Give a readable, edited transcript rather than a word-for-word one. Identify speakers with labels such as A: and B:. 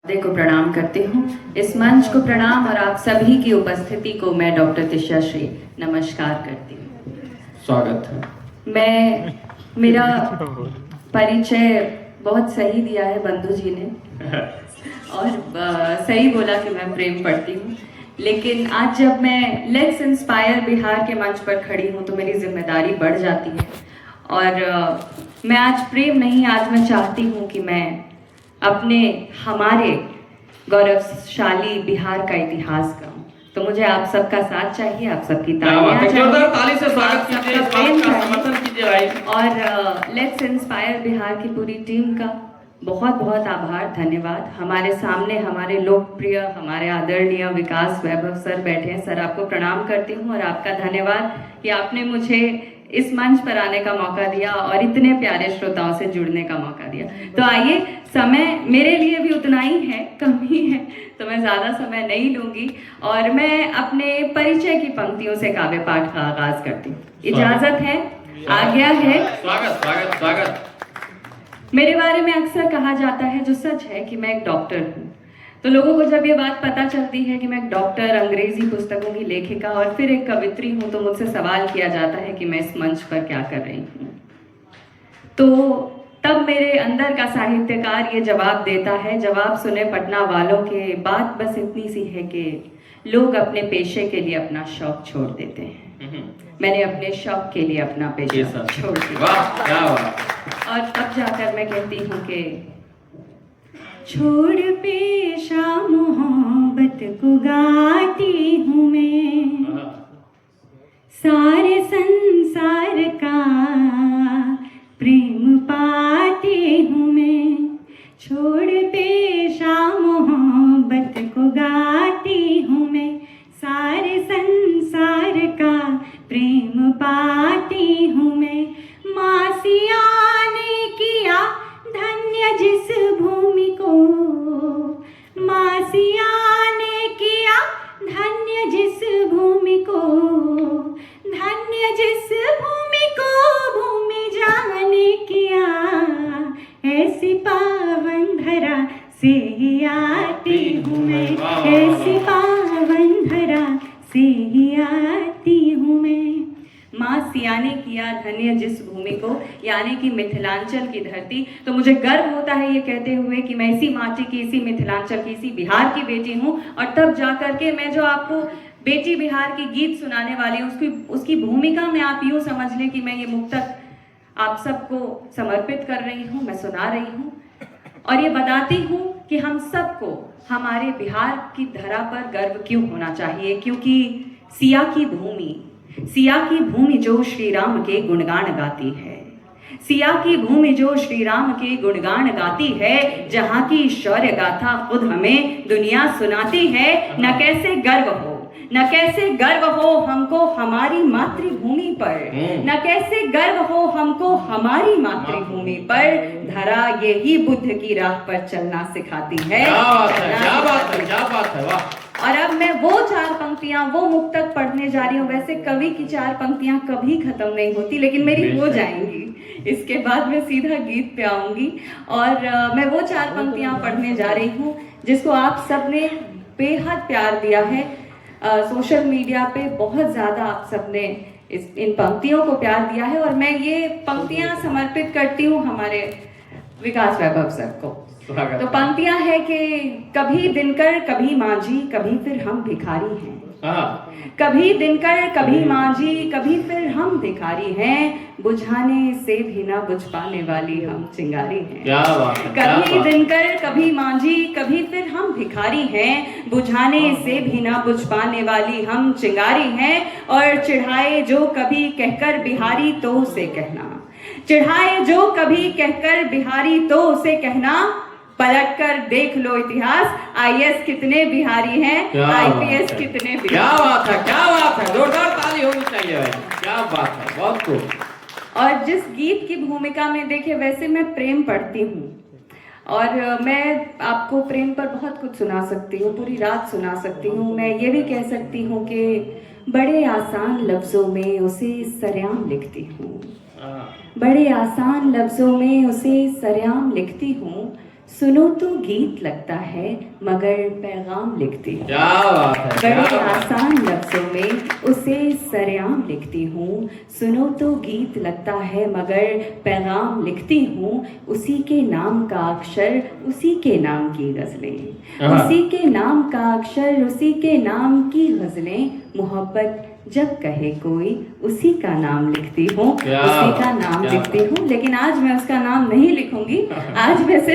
A: को प्रणाम करती हूँ, इस मंच को प्रणाम और आप सभी की उपस्थिति को मैं डॉक्टर तिशा श्री नमस्कार करती हूँ।
B: स्वागत है।
A: मेरा परिचय बहुत सही दिया है बंधु जी ने और सही बोला कि मैं प्रेम पढ़ती हूँ, लेकिन आज जब मैं लेट्स इंस्पायर बिहार के मंच पर खड़ी हूँ तो मेरी जिम्मेदारी बढ़ जाती है और मैं आज प्रेम नहीं, आज मैं चाहती हूँ कि मैं अपने हमारे गौरवशाली बिहार का इतिहास कहूं। तो मुझे आप सबका साथ चाहिए, आप सबकी
B: ताली से स्वागत कीजिए, समर्थन कीजिए भाई।
A: और लेट्स इंस्पायर बिहार की पूरी टीम का बहुत बहुत आभार, धन्यवाद। हमारे सामने हमारे लोकप्रिय, हमारे आदरणीय विकास वैभव सर बैठे हैं। सर, आपको प्रणाम करती हूँ और आपका धन्यवाद कि आपने मुझे इस मंच पर आने का मौका दिया और इतने प्यारे श्रोताओं से जुड़ने का मौका दिया। तो आइए, समय मेरे लिए भी उतना ही है, कम ही है, तो मैं ज़्यादा समय नहीं लूँगी और मैं अपने परिचय की पंक्तियों से काव्य पाठ का आगाज करती हूँ। इजाज़त है, आज्ञा है।
B: स्वागत स्वागत स्वागत।
A: मेरे बारे में अक्सर कहा जाता है, जो सच है, कि मैं एक डॉक्टर हूँ। तो लोगों को जब ये बात पता चलती है कि मैं एक डॉक्टर, अंग्रेजी पुस्तकों की लेखिका और फिर एक कवित्री हूँ, तो मुझसे सवाल किया जाता है कि मैं इस मंच पर क्या कर रही हूँ। तो तब मेरे अंदर का साहित्यकार ये जवाब देता है, जवाब सुने पटना वालों के, बात बस इतनी सी है कि लोग अपने पेशे के लिए अपना शौक छोड़ देते हैं। मैंने अपने शौक के लिए अपना पेशा छोड़ दिया और तब जाकर मैं कहती हूँ कि छोड़ पेशा मोहब्बत को गाती हूँ मैं, सारे संसार का प्रेम पाती हूँ मैं। छोड़ पेशा मोहब्बत को गाती हूँ मैं, सारे संसार का प्रेम पाती हूँ मैं। मासिया ने किया धन्य जिस भूमि को, मासिया ने किया धन्य जिस भूमि को, धन्य जिस भूमि को भूमि जाने किया, ऐसी पावन धरा से ही आती हूँ मैं, ऐसी पावन धरा से ही आती हूँ मैं। माँ सिया ने किया धन्य जिस भूमि को, यानी कि मिथिलांचल की धरती। तो मुझे गर्व होता है ये कहते हुए कि मैं इसी माटी की, इसी मिथिलांचल की, इसी बिहार की बेटी हूँ। और तब जाकर के मैं जो आपको बेटी बिहार की गीत सुनाने वाली हूँ, उसकी भूमिका में आप यूँ समझ लें कि मैं ये मुक्तक आप सबको समर्पित कर रही हूँ, मैं सुना रही हूँ और ये बताती हूँ कि हम सबको हमारे बिहार की धरा पर गर्व क्यों होना चाहिए। क्योंकि सिया की भूमि जो श्री राम के गुणगान गाती है, सिया की भूमि जो श्री राम के गुणगान गाती है, जहाँ की शौर्य गाथा खुद हमें दुनिया सुनाती है। न कैसे गर्व हो, न कैसे गर्व हो हमको हमारी मातृभूमि पर, न कैसे गर्व हो हमको हमारी मातृभूमि पर, धरा यही बुद्ध की राह पर चलना सिखाती है।
B: क्या बात है, वाह।
A: और अब मैं वो चार पंक्तियां, वो मुक्तक पढ़ने जा रही हूँ। वैसे कवि की चार पंक्तियां कभी खत्म नहीं होती, लेकिन मेरी हो जाएंगी, इसके बाद मैं सीधा गीत पे आऊंगी। और मैं वो चार पंक्तियां पढ़ने जा रही हूँ जिसको आप सबने बेहद प्यार दिया है। सोशल मीडिया पे बहुत ज़्यादा आप सबने इन पंक्तियों को प्यार दिया है और मैं ये पंक्तियां समर्पित करती हूँ हमारे विकास वैभव सर को। तो पंक्तियां है कि कभी दिनकर कभी मांझी, कभी फिर हम भिखारी हैं। कभी दिनकर कभी मांझी, कभी फिर हम भिखारी हैं, बुझाने से भी ना बुझ पाने वाली हम चिंगारी हैं। कभी दिनकर कभी मांझी, कभी फिर हम भिखारी हैं, बुझाने से भी ना बुझ पाने वाली हम चिंगारी हैं। और चिढ़ाए जो कभी कहकर बिहारी तो उसे कहना, चिढ़ाए जो कभी कहकर बिहारी तो उसे कहना, पलट कर देख लो इतिहास, आईएएस कितने बिहारी हैं, आईपीएस कितने बिहारी।
B: क्या बात है, क्या बात है, जोरदार ताली होनी चाहिए भाई, क्या बात है, बहुत खूब।
A: और जिस गीत की भूमिका में, देखिए वैसे मैं प्रेम पढ़ती हूँ और मैं आपको प्रेम पर बहुत कुछ सुना सकती हूँ, पूरी रात सुना सकती हूँ। मैं ये भी कह सकती हूँ कि बड़े आसान लफ्जों में उसे सरेआम लिखती हूँ, बड़े आसान लफ्जों में उसे सरेआम लिखती हूँ, सुनो तो गीत लगता है मगर पैगाम लिखती हूँ।
B: क्या बात है, क्या
A: बड़े
B: बात है।
A: आसान लफ्जों में उसे सरेआम लिखती हूँ। सुनो तो गीत लगता है मगर पैगाम लिखती हूँ। उसी के नाम का अक्षर, उसी के नाम की गज़लें।
B: हाँ।
A: उसी के नाम का अक्षर, उसी के नाम की गज़लें। मोहब्बत जब कहे कोई उसी का नाम लिखती हूँ,
B: क्या
A: उसी
B: बात,
A: का नाम
B: क्या
A: लिखती हूँ। लेकिन आज मैं उसका नाम नहीं लिखूंगी, आज मैं सिर्फ